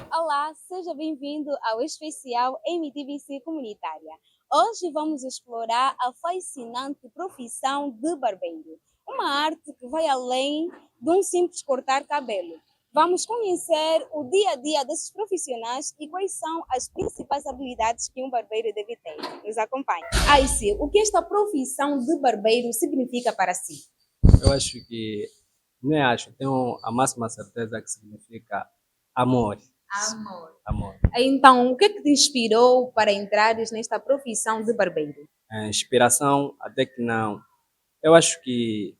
Olá, seja bem-vindo ao especial MTVC Comunitária. Hoje vamos explorar a fascinante profissão de barbeiro, uma arte que vai além de um simples cortar cabelo. Vamos conhecer o dia a dia desses profissionais e quais são as principais habilidades que um barbeiro deve ter. Nos acompanhe. Aici, o que esta profissão de barbeiro significa para si? Eu acho que, nem acho, tenho a máxima certeza que significa amor. Amor. Amor. Então, o que é que te inspirou para entrares nesta profissão de barbeiro? Inspiração, até que não. Eu acho que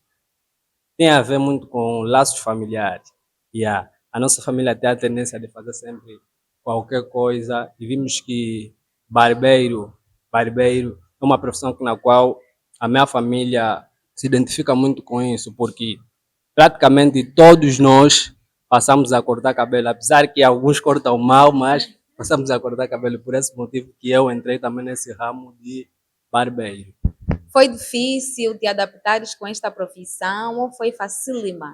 tem a ver muito com laços familiares. A nossa família tem a tendência de fazer sempre qualquer coisa e vimos que barbeiro é uma profissão na qual a minha família se identifica muito com isso, porque praticamente todos nós passamos a cortar cabelo, apesar que alguns cortam mal, mas passamos a cortar cabelo. Por esse motivo que eu entrei também nesse ramo de barbeiro. Foi difícil te adaptares com esta profissão ou foi facílima?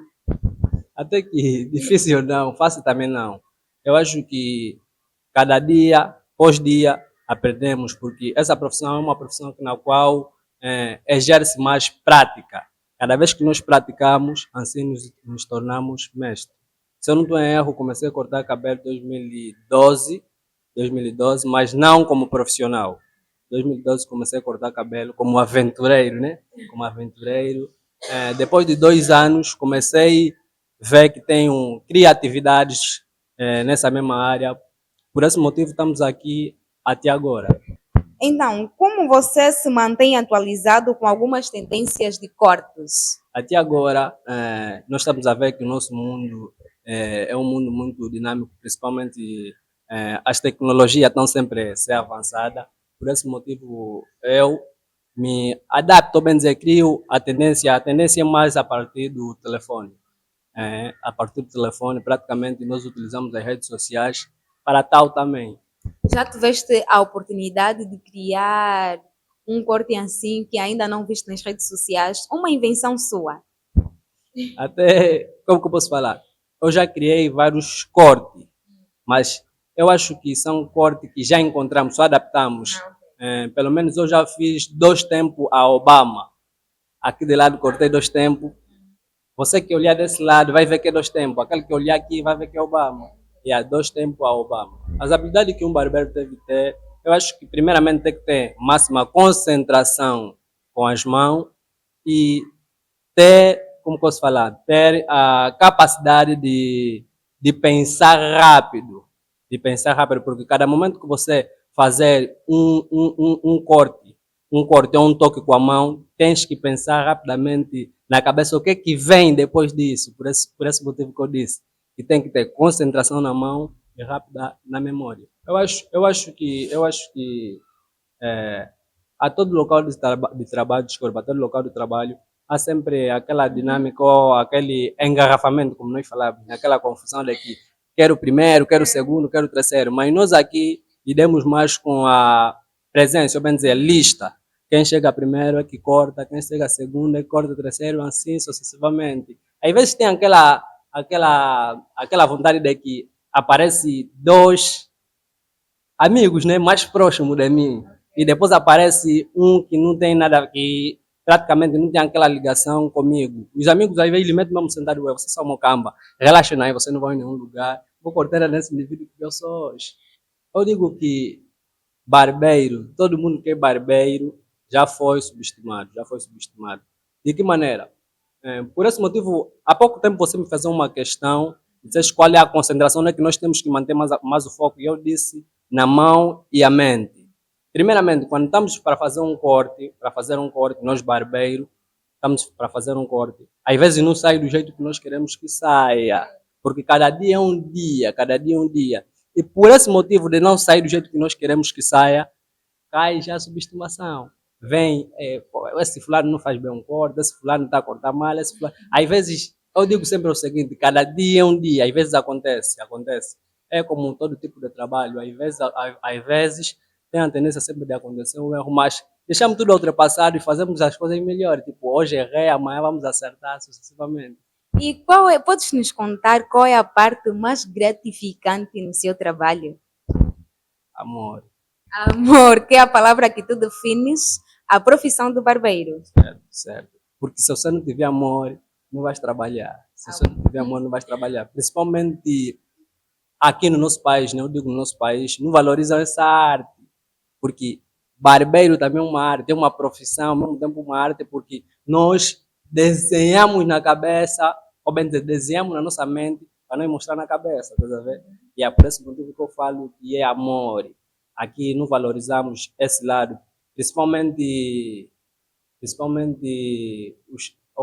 Até que difícil não, fácil também não. Eu acho que cada dia, pós dia, aprendemos, porque essa profissão é uma profissão na qual exerce mais prática. Cada vez que nós praticamos, assim nos tornamos mestres. Se eu não estou em erro, comecei a cortar cabelo em 2012, mas não como profissional. Em 2012 comecei a cortar cabelo como aventureiro, né? Como aventureiro. Depois de 2 anos comecei a ver que tenho criatividades nessa mesma área. Por esse motivo estamos aqui até agora. Então, como você se mantém atualizado com algumas tendências de cortes? Até agora, nós estamos a ver que o nosso mundo é um mundo muito dinâmico, principalmente as tecnologias estão sempre a ser avançadas. Por esse motivo, eu me adapto, bem dizer, crio a tendência é mais a partir do telefone. A partir do telefone, praticamente nós utilizamos as redes sociais para tal também. Já tiveste a oportunidade de criar um corte assim que ainda não viste nas redes sociais? Uma invenção sua? Até, como que eu posso falar? Eu já criei vários cortes, mas eu acho que são cortes que já encontramos, só adaptamos. Pelo menos eu já fiz 2 tempos a Obama. Aqui de lado cortei 2 tempos. Você que olhar desse lado vai ver que é 2 tempos. Aquele que olhar aqui vai ver que é Obama. 2 tempos a Obama. As habilidades que um barbeiro deve ter, eu acho que primeiramente tem que ter máxima concentração com as mãos e ter, como posso falar, ter a capacidade de pensar rápido. De pensar rápido, porque cada momento que você fazer um corte ou um toque com a mão, tens que pensar rapidamente na cabeça o que é que vem depois disso. Por esse motivo que eu disse. E tem que ter concentração na mão e rápida na memória. Eu acho que a todo local de trabalho, desculpa, a todo local de trabalho, há sempre aquela dinâmica ou aquele engarrafamento, como nós falamos, aquela confusão de que quero o primeiro, quero o segundo, quero o terceiro. Mas nós aqui lidamos mais com a presença, ou bem dizer, lista. Quem chega primeiro é que corta, quem chega segundo é que corta o terceiro, assim sucessivamente. Às vezes tem aquela vontade de que aparece dois amigos, né, mais próximos de mim. E depois aparece um que não tem nada, que praticamente não tem aquela ligação comigo. Os amigos às vezes metem mesmo sentado, você só uma camba, relaxa aí, você não vai em nenhum lugar. Vou cortar nesse indivíduo que eu sou hoje. Eu digo que barbeiro, todo mundo que é barbeiro já foi subestimado, já foi subestimado. De que maneira? Por esse motivo, há pouco tempo você me fez uma questão, disse qual é a concentração, né, que nós temos que manter mais o foco, e eu disse na mão e a mente. Primeiramente, quando estamos para fazer um corte, nós barbeiros, estamos para fazer um corte, às vezes não sai do jeito que nós queremos que saia, porque cada dia é um dia, cada dia é um dia. E por esse motivo de não sair do jeito que nós queremos que saia, cai já a subestimação. Vem, pô, esse fulano não faz bem um corte, esse fulano está a cortar mal, esse fulano... Às vezes, eu digo sempre o seguinte, cada dia é um dia, às vezes acontece. É como todo tipo de trabalho, às vezes tem a tendência sempre de acontecer um erro, mas deixamos tudo ultrapassado e fazemos as coisas melhores. Tipo, hoje errei, amanhã vamos acertar sucessivamente. E podes nos contar qual é a parte mais gratificante no seu trabalho? Amor. Amor, que é a palavra que tu defines a profissão do barbeiro. Certo. Porque se você não tiver amor, não vais trabalhar. Se você não tiver amor, não vais trabalhar. Principalmente aqui no nosso país, né? Eu digo no nosso país, não valorizam essa arte. Porque barbeiro também é uma arte, é uma profissão, ao mesmo tempo uma arte, porque nós desenhamos na cabeça, ou bem dizer, desenhamos na nossa mente para não mostrar na cabeça, tá vendo? E é por esse motivo que eu falo que é amor. Aqui não valorizamos esse lado, principalmente eu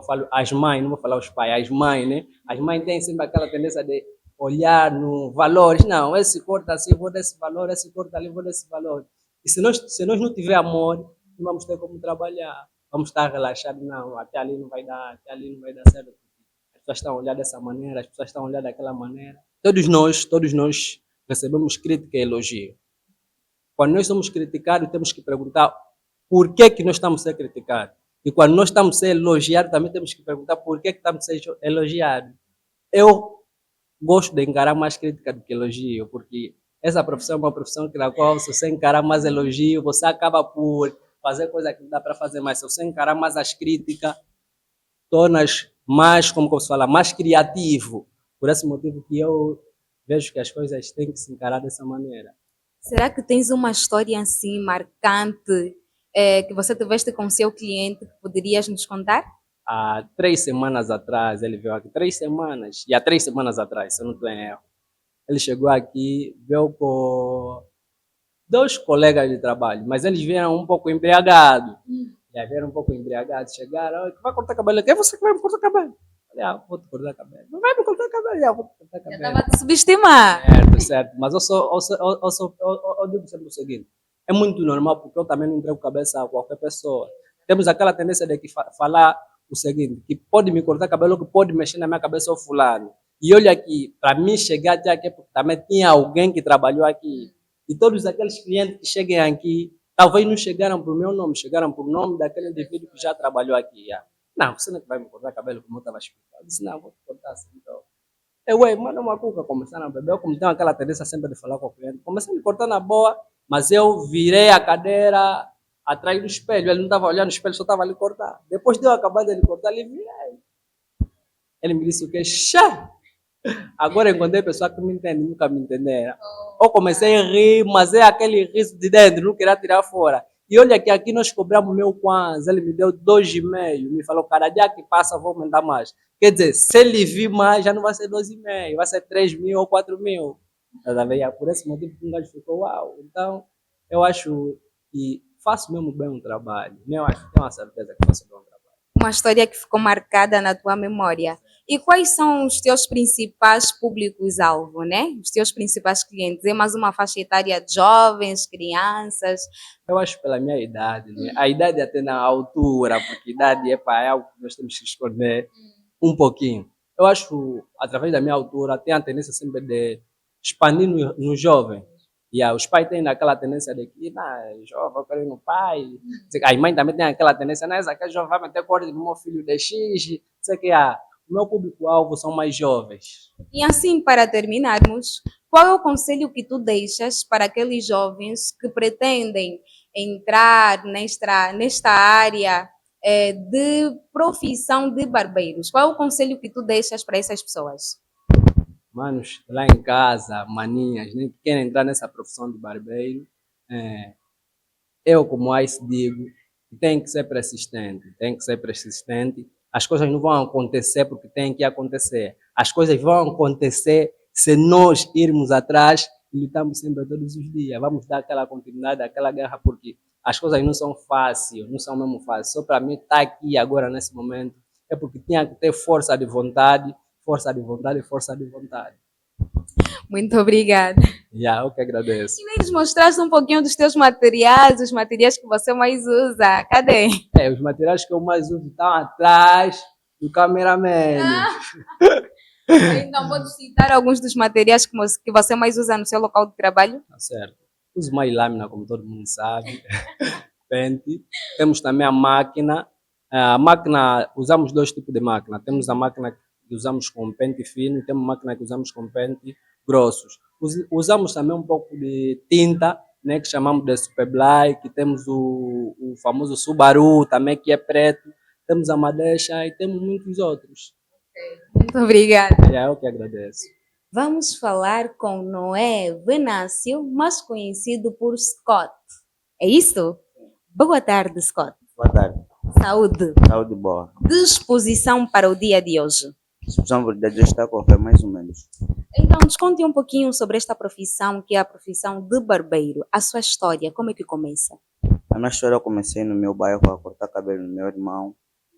falo as mães, não vou falar os pais, as mães, né? As mães têm sempre aquela tendência de olhar no valores, não, esse corta assim, vou desse valor, esse corta ali, vou desse valor. E se nós não tiver amor, não vamos ter como trabalhar. Vamos estar relaxados, não, até ali não vai dar, até ali não vai dar certo. As pessoas estão a olhar dessa maneira, as pessoas estão a olhar daquela maneira. Todos nós recebemos crítica e elogio. Quando nós somos criticados, temos que perguntar por que nós estamos a ser criticados. E quando nós estamos a ser elogiados, também temos que perguntar por que estamos a ser elogiados. Eu gosto de encarar mais crítica do que elogio, porque essa profissão é uma profissão na qual, se você encarar mais elogio, você acaba por fazer coisa que não dá para fazer mais. Se você encarar mais as críticas, tornas mais, como se fala, mais criativo. Por esse motivo que eu vejo que as coisas têm que se encarar dessa maneira. Será que tens uma história assim marcante que você tiveste com o seu cliente que poderias nos contar? Há 3 semanas atrás, ele veio aqui, 3 semanas, e há 3 semanas atrás, se eu não estou em erro, ele chegou aqui, veio com 2 colegas de trabalho, mas eles vieram um pouco embriagados. Já vieram um pouco embriagados, chegaram, "Oi, vai cortar cabelo aqui? É você que vai me cortar cabelo?" Falei, vou te cortar cabelo. Não vai me cortar cabelo? Já, vou te cortar Já cabelo. estava a te subestimar. Certo. Mas eu digo sempre o seguinte, é muito normal, porque eu também não entrego cabeça a qualquer pessoa. Temos aquela tendência de que falar o seguinte, que pode me cortar cabelo, que pode mexer na minha cabeça o fulano. E olha aqui, para mim chegar até aqui, porque também tinha alguém que trabalhou aqui. E todos aqueles clientes que cheguem aqui, talvez não chegaram por meu nome, chegaram por nome daquele indivíduo que já trabalhou aqui. Já. Não, você não vai me cortar cabelo como eu estava explicando. Eu disse, não, vou te cortar assim, então. Manda uma cuca, começaram a beber. Eu, como tenho aquela tendência sempre de falar com o cliente, comecei a me cortar na boa, mas eu virei a cadeira atrás do espelho. Ele não estava olhando no espelho, só estava ali cortar. Depois de eu acabar de ele cortar, ele virei. Ele me disse o que? Chá! Agora encontrei pessoa que me entende, nunca me entenderam. Eu comecei a rir, mas é aquele riso de dentro, não queria tirar fora. E olha que aqui nós cobramos meu kwanza, ele me deu 2,5, me falou, cada dia que passa vou aumentar mais. Quer dizer, se ele vir mais, já não vai ser 2,5, vai ser 3.000 ou 4.000. Tá vendo? Por esse motivo que o gajo ficou, uau. Então, eu acho que faço mesmo bem um trabalho. Eu acho que tenho uma certeza que faço bem um trabalho. Uma história que ficou marcada na tua memória. E quais são os teus principais públicos-alvo, né? Os teus principais clientes? É mais uma faixa etária de jovens, crianças? Eu acho pela minha idade, né? A idade até na altura, porque idade é algo que nós temos que esconder um pouquinho. Eu acho, através da minha altura, tem a tendência sempre de expandir no jovem. E os pais têm aquela tendência de que, jovem, eu quero ir no pai. As mães também têm aquela tendência, essa que jovem vai meter corte no meu filho de X. Sei que o meu público-alvo são mais jovens. E assim, para terminarmos, qual é o conselho que tu deixas para aqueles jovens que pretendem entrar nesta área de profissão de barbeiros? Qual é o conselho que tu deixas para essas pessoas? Manos, lá em casa, maninhas, né, que querem entrar nessa profissão de barbeiro, eu, como Ice, digo, tem que ser persistente. As coisas não vão acontecer porque tem que acontecer. As coisas vão acontecer se nós irmos atrás e lutamos sempre todos os dias. Vamos dar aquela continuidade, aquela guerra, porque as coisas não são fáceis, não são mesmo fáceis. Só para mim estar aqui agora, nesse momento, é porque tinha que ter força de vontade, força de vontade, força de vontade. Muito obrigada. Eu que agradeço. E nem nos mostraste um pouquinho dos teus materiais, os materiais que você mais usa. Cadê? Os materiais que eu mais uso estão atrás do cameraman. Então, pode citar alguns dos materiais que você mais usa no seu local de trabalho? Tá certo. Uso mais lâmina, como todo mundo sabe. Pente. Temos também a máquina. A máquina, usamos 2 tipos de máquina. Temos a máquina que usamos com pente fino e temos máquina que usamos com pente grossos. Usamos também um pouco de tinta, né, que chamamos de Super Black, temos o famoso Subaru também, que é preto, temos a Madeixa e temos muitos outros. Muito obrigada. É eu que agradeço. Vamos falar com Noé Venâncio, mais conhecido por Scott. É isso? Boa tarde, Scott. Boa tarde. Saúde. Saúde boa. Disposição para o dia de hoje. A discussão de hoje está a correr mais ou menos. Então, nos conte um pouquinho sobre esta profissão, que é a profissão de barbeiro. A sua história, como é que começa? A minha história eu comecei no meu bairro a cortar cabelo no meu irmão.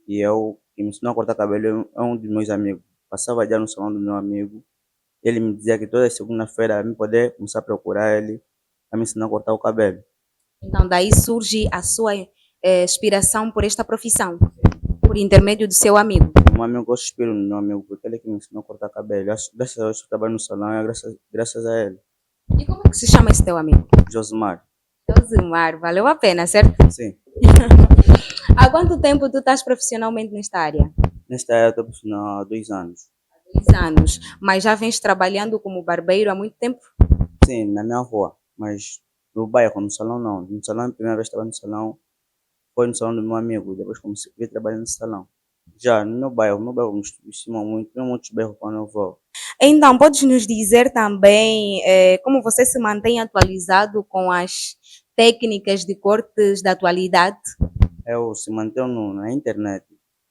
E eu, que me ensinou a cortar cabelo, é um dos meus amigos. Passava já no salão do meu amigo. Ele me dizia que toda segunda-feira eu poder começar a procurar ele para me ensinar a cortar o cabelo. Então, daí surge a sua inspiração por esta profissão, por intermédio do seu amigo. Um amigo, eu espelho no meu amigo, porque ele que me ensinou a cortar cabelo. Graças a Deus, eu trabalho no salão, é graças a ele. E como é que se chama esse teu amigo? Josimar. Josimar, valeu a pena, certo? Sim. Há quanto tempo tu estás profissionalmente nesta área? Nesta área eu estou profissional há 2 anos. 2 anos. Mas já vens trabalhando como barbeiro há muito tempo? Sim, na minha rua. Mas no bairro, no salão não. No salão, a primeira vez que estava no salão, foi no salão do meu amigo. Depois comecei a vir trabalhar no salão. Já no meu bairro me estimam muito. Tem muitos bairros quando eu vou. Então, podes nos dizer também como você se mantém atualizado com as técnicas de cortes da atualidade? Eu se mantenho na internet.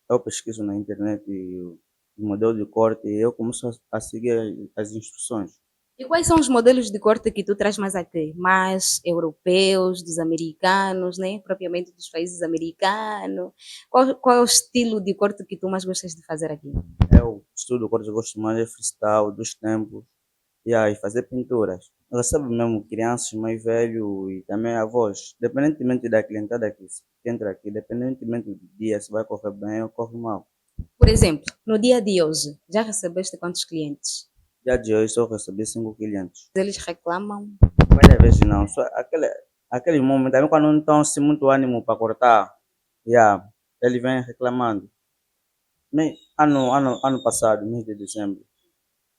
Eu pesquiso na internet o modelo de corte e eu começo a seguir as instruções. E quais são os modelos de corte que tu traz mais aqui? Mais europeus, dos americanos, né? Propriamente dos países americanos. Qual é o estilo de corte que tu mais gostas de fazer aqui? Eu estudo corte, eu gosto mais de freestyle, dos tempos e fazer pinturas. Eu recebo mesmo crianças mais velhos e também avós. Independentemente da clientada que entra aqui, independentemente do dia, se vai correr bem ou corre mal. Por exemplo, no dia de hoje, já recebeste quantos clientes? Dia de hoje só recebi 5 clientes. Eles reclamam? Várias vezes não, só aquele momento, também quando não estão assim muito ânimo para cortar, ele vem reclamando. Ano passado, mês de dezembro,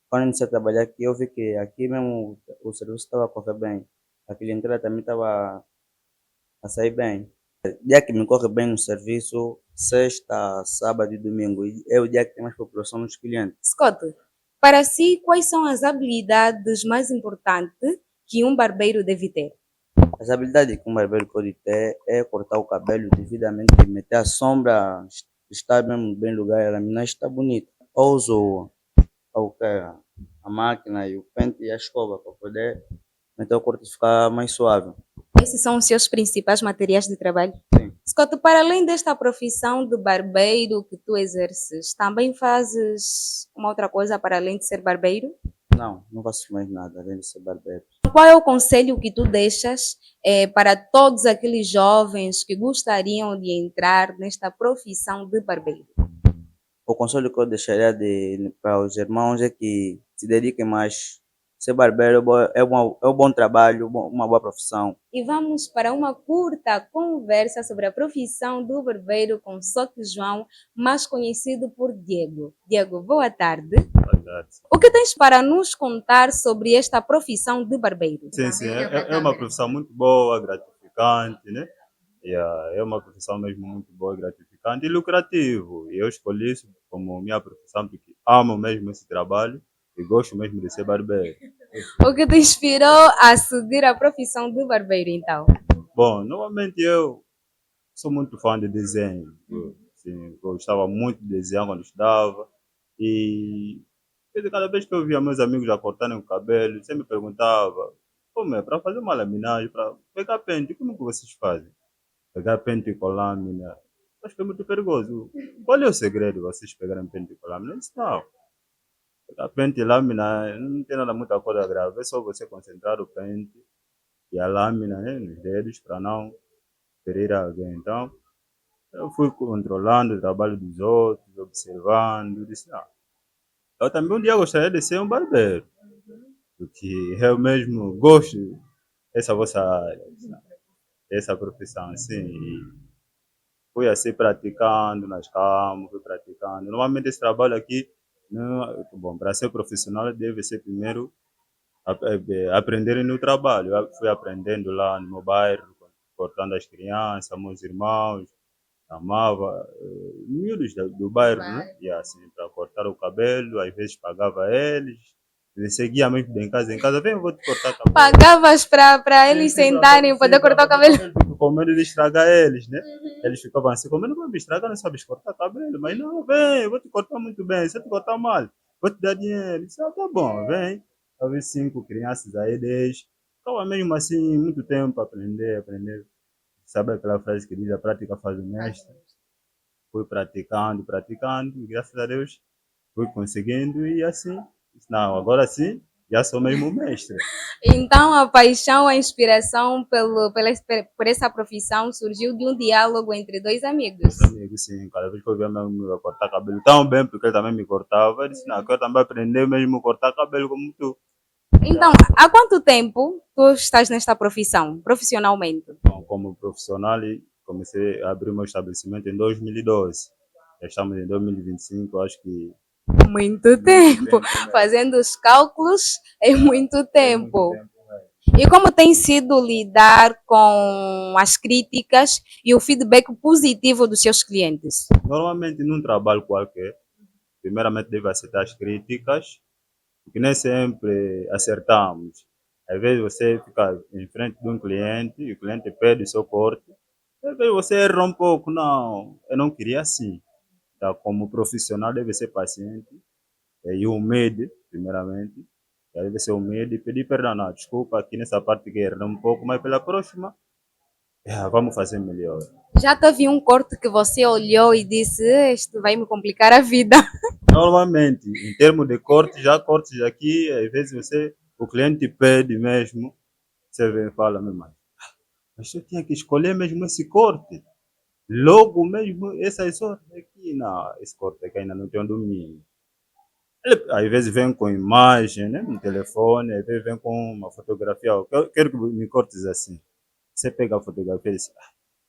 quando eu iniciei a trabalhar aqui, eu vi que aqui mesmo o serviço estava a correr bem. A clientela também estava a sair bem. Dia que me corre bem no serviço, sexta, sábado e domingo, é o dia que tem mais população nos clientes. Scott, para si, quais são as habilidades mais importantes que um barbeiro deve ter? As habilidades que um barbeiro pode ter é cortar o cabelo devidamente, meter a sombra, estar mesmo bem no lugar, a lâmina está bonita. Eu uso a máquina e o pente e a escova para poder meter o corte e ficar mais suave. Esses são os seus principais materiais de trabalho? Sim. Scott, para além desta profissão de barbeiro que tu exerces, também fazes uma outra coisa para além de ser barbeiro? Não faço mais nada além de ser barbeiro. Qual é o conselho que tu deixas para todos aqueles jovens que gostariam de entrar nesta profissão de barbeiro? O conselho que eu deixaria para os irmãos é que se dediquem mais. Ser barbeiro é um bom trabalho, uma boa profissão. E vamos para uma curta conversa sobre a profissão do barbeiro com Soque João, mais conhecido por Diego. Diego, boa tarde. Boa tarde. O que tens para nos contar sobre esta profissão de barbeiro? Sim, é uma profissão muito boa, gratificante, né? É uma profissão mesmo muito boa, gratificante e lucrativo. E eu escolhi isso como minha profissão porque amo mesmo esse trabalho e gosto mesmo de ser barbeiro. O que te inspirou a seguir a profissão de barbeiro, então? Bom, normalmente eu sou muito fã de desenho. Eu gostava muito de desenhar quando estudava e cada vez que eu via meus amigos já cortarem o cabelo, sempre me perguntava: como é para fazer uma laminagem, para pegar pente, como que vocês fazem? Pegar pente com lâmina, acho que é muito perigoso. Qual é o segredo de vocês pegarem pente com lâmina? Eu disse, não, pegar pente e lâmina não tem nada muita coisa grave, é só você concentrar o pente e a lâmina, né, nos dedos para não ferir alguém. Então, eu fui controlando o trabalho dos outros, observando, disse, não, eu também um dia gostaria de ser um barbeiro, porque eu mesmo gosto dessa vossa área, dessa profissão, assim, e fui assim praticando nas camas, fui praticando. Normalmente esse trabalho aqui Bom, para ser profissional deve ser primeiro aprender no trabalho. Eu fui aprendendo lá no meu bairro, cortando as crianças, meus irmãos, amava miúdos do bairro, né? E assim, para cortar o cabelo, às vezes pagava eles, eles seguiam mesmo em casa, vem, eu vou te cortar o cabelo. Pagavas para eles sentarem e poder cortar o cabelo? Fico com medo de estragar eles, né? Eles ficavam assim, como não vai me estragar, não sabes cortar cabelo, mas não, vem, eu vou te cortar muito bem, se eu te cortar mal, vou te dar dinheiro. Eu disse, tá bom, vem. Talvez 5 crianças aí, 10. Ficava mesmo assim, muito tempo para aprender. Sabe aquela frase que diz, a prática faz o mestre? Fui praticando, e graças a Deus fui conseguindo e assim, não, agora sim, já sou mesmo mestre. Então, a paixão, a inspiração por essa profissão surgiu de um diálogo entre dois amigos. Amigo, sim, cada vez que eu via meu amigo cortar cabelo tão bem, porque ele também me cortava, eu disse, não, eu quero também aprender mesmo a cortar cabelo como tu. Então, há quanto tempo tu estás nesta profissão, profissionalmente? Então, como profissional, comecei a abrir meu estabelecimento em 2012. Já estamos em 2025, acho que Muito tempo. Fazendo os cálculos, é muito tempo. E como tem sido lidar com as críticas e o feedback positivo dos seus clientes? Normalmente, num trabalho qualquer, primeiramente deve aceitar as críticas, porque nem sempre acertamos. Às vezes você fica em frente de um cliente e o cliente pede o seu corte, às vezes você erra um pouco, não, eu não queria assim. Então, como profissional deve ser paciente e humilde, primeiramente. Deve ser humilde e pedir perdão, não, desculpa aqui nessa parte que errei um pouco, mas pela próxima, vamos fazer melhor. Já teve um corte que você olhou e disse, isto vai me complicar a vida. Normalmente, em termos de cortes aqui, às vezes o cliente pede mesmo, você vem e fala, meu mano, mas eu tinha que escolher mesmo esse corte. Logo mesmo, essas horas aqui, não, esse corte aqui ainda não tem um domínio. Ele, às vezes vem com imagem, né, no telefone, às vezes vem com uma fotografia, eu quero que me cortes assim. Você pega a fotografia e diz,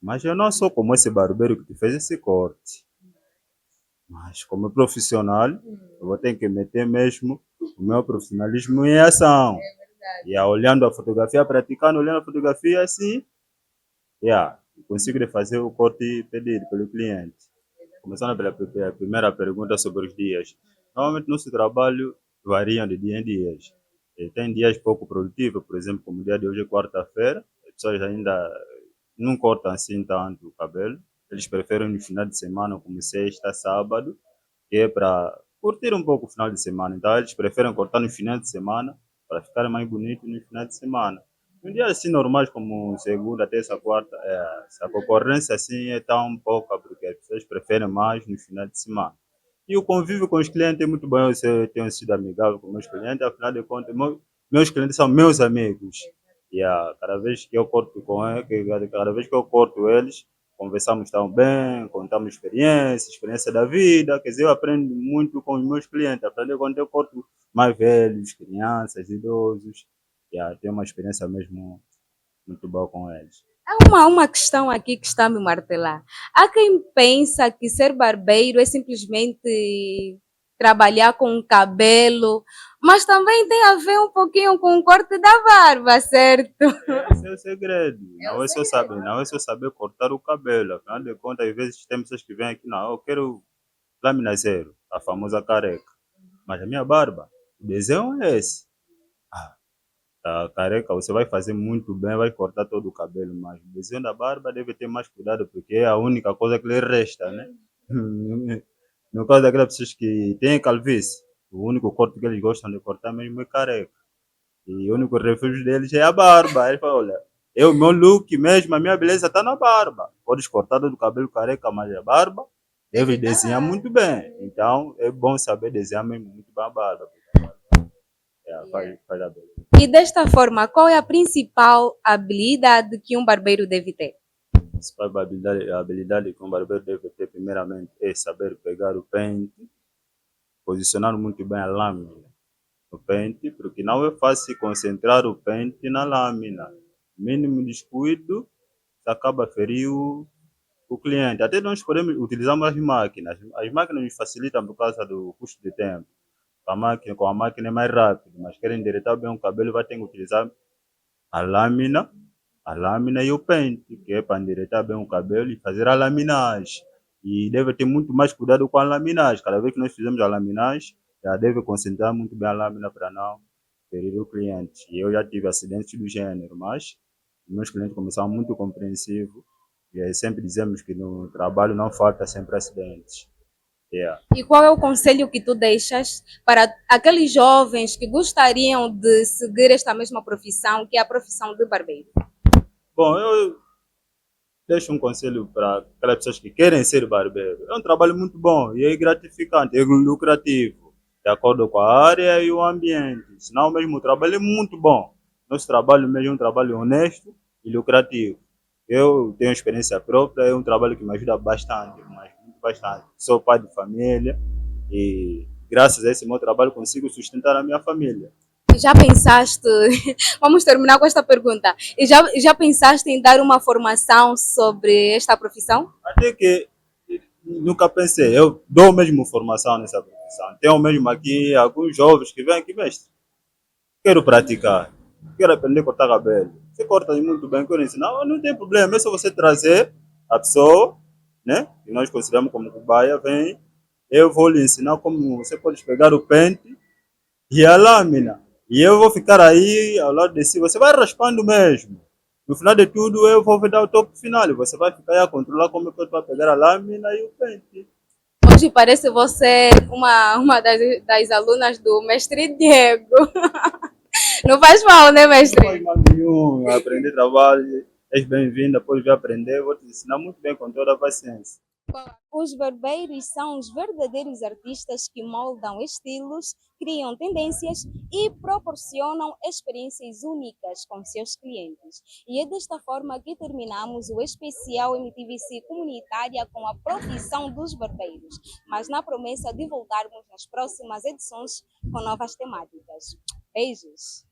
mas eu não sou como esse barbeiro que te fez esse corte. Mas como profissional, eu vou ter que meter mesmo o meu profissionalismo em ação. E olhando a fotografia, praticando, olhando a fotografia assim, consigo fazer o corte pedido pelo cliente. Começando pela primeira pergunta sobre os dias. Normalmente nosso trabalho varia de dia em dias. Tem dias pouco produtivos, por exemplo, como o dia de hoje é quarta-feira, as pessoas ainda não cortam assim tanto o cabelo. Eles preferem no final de semana, como sexta, sábado, que é para curtir um pouco o final de semana. Então eles preferem cortar no final de semana para ficar mais bonito no final de semana. Em dias assim normais como segunda, terça, quarta, essa concorrência assim é tão pouca porque as pessoas preferem mais no final de semana. E o convívio com os clientes é muito bom, eu tenho sido amigável com meus clientes, afinal de contas, meus clientes são meus amigos. Cada vez que eu corto com eles, cada vez que eu corto eles, conversamos tão bem, contamos experiência da vida, quer dizer, eu aprendo muito com os meus clientes, aprendo quando eu corto mais velhos, crianças, idosos, tenho uma experiência mesmo muito boa com eles. Há uma questão aqui que está a me martelar. Há quem pensa que ser barbeiro é simplesmente trabalhar com o cabelo, mas também tem a ver um pouquinho com o corte da barba, certo? Esse é o segredo. Não é só saber cortar o cabelo. Afinal de contas, às vezes tem pessoas que vêm aqui, não, eu quero lâmina zero, a famosa careca. Mas a minha barba, o desenho é esse. A careca você vai fazer muito bem, vai cortar todo o cabelo, mas o desenho da barba deve ter mais cuidado, porque é a única coisa que lhe resta, né? No caso daquelas pessoas que têm calvície, o único corte que eles gostam de cortar mesmo é careca. E o único refúgio deles é a barba. Aí ele fala, olha, o meu look mesmo, a minha beleza está na barba. Podes cortar todo o cabelo careca, mas a barba deve desenhar muito bem. Então é bom saber desenhar mesmo muito bem a barba. Faz a beleza. E desta forma, qual é a principal habilidade que um barbeiro deve ter? A habilidade que um barbeiro deve ter, primeiramente, é saber pegar o pente, posicionar muito bem a lâmina no pente, porque não é fácil concentrar o pente na lâmina. Mínimo descuido, você acaba ferindo o cliente. Até nós podemos utilizar as máquinas. As máquinas nos facilitam por causa do custo de tempo. Com a máquina é mais rápido, mas querem endireitar bem o cabelo, vai ter que utilizar a lâmina e o pente, que é para endireitar bem o cabelo e fazer a laminagem. E deve ter muito mais cuidado com a laminagem. Cada vez que nós fizemos a laminagem, já deve concentrar muito bem a lâmina para não ferir o cliente. E eu já tive acidentes do gênero, mas meus clientes começaram muito compreensivos. E aí sempre dizemos que no trabalho não falta sempre acidentes. Yeah. E qual é o conselho que tu deixas para aqueles jovens que gostariam de seguir esta mesma profissão, que é a profissão de barbeiro? Bom, eu deixo um conselho para aquelas pessoas que querem ser barbeiro. É um trabalho muito bom e é gratificante, é lucrativo, de acordo com a área e o ambiente. Senão mesmo o trabalho é muito bom. Nosso trabalho mesmo é um trabalho honesto e lucrativo. Eu tenho experiência própria, é um trabalho que me ajuda bastante, mas muito bastante. Sou pai de família e graças a esse meu trabalho consigo sustentar a minha família. E já pensaste, vamos terminar com esta pergunta, e já pensaste em dar uma formação sobre esta profissão? Até que nunca pensei, eu dou mesmo formação nessa profissão. Tenho mesmo aqui alguns jovens que vêm aqui, mestre, quero praticar, quero aprender a cortar cabelo. Você corta muito bem, quero ensinar, não tem problema, é só você trazer a pessoa, né, que nós consideramos como cobaia, vem, eu vou lhe ensinar como você pode pegar o pente e a lâmina. E eu vou ficar aí ao lado de si, você vai raspando mesmo. No final de tudo, eu vou dar o toque final. Você vai ficar aí a controlar como é que vai pegar a lâmina e o pente. Hoje parece você uma das alunas do mestre Diego. Não faz mal, né, mestre? Não faz mal nenhum, aprender trabalho, és bem-vinda, pode vir aprender, vou te ensinar muito bem com toda a paciência. Os barbeiros são os verdadeiros artistas que moldam estilos, criam tendências e proporcionam experiências únicas com seus clientes. E é desta forma que terminamos o especial MTVC comunitária com a profissão dos barbeiros, mas na promessa de voltarmos nas próximas edições com novas temáticas. Beijos!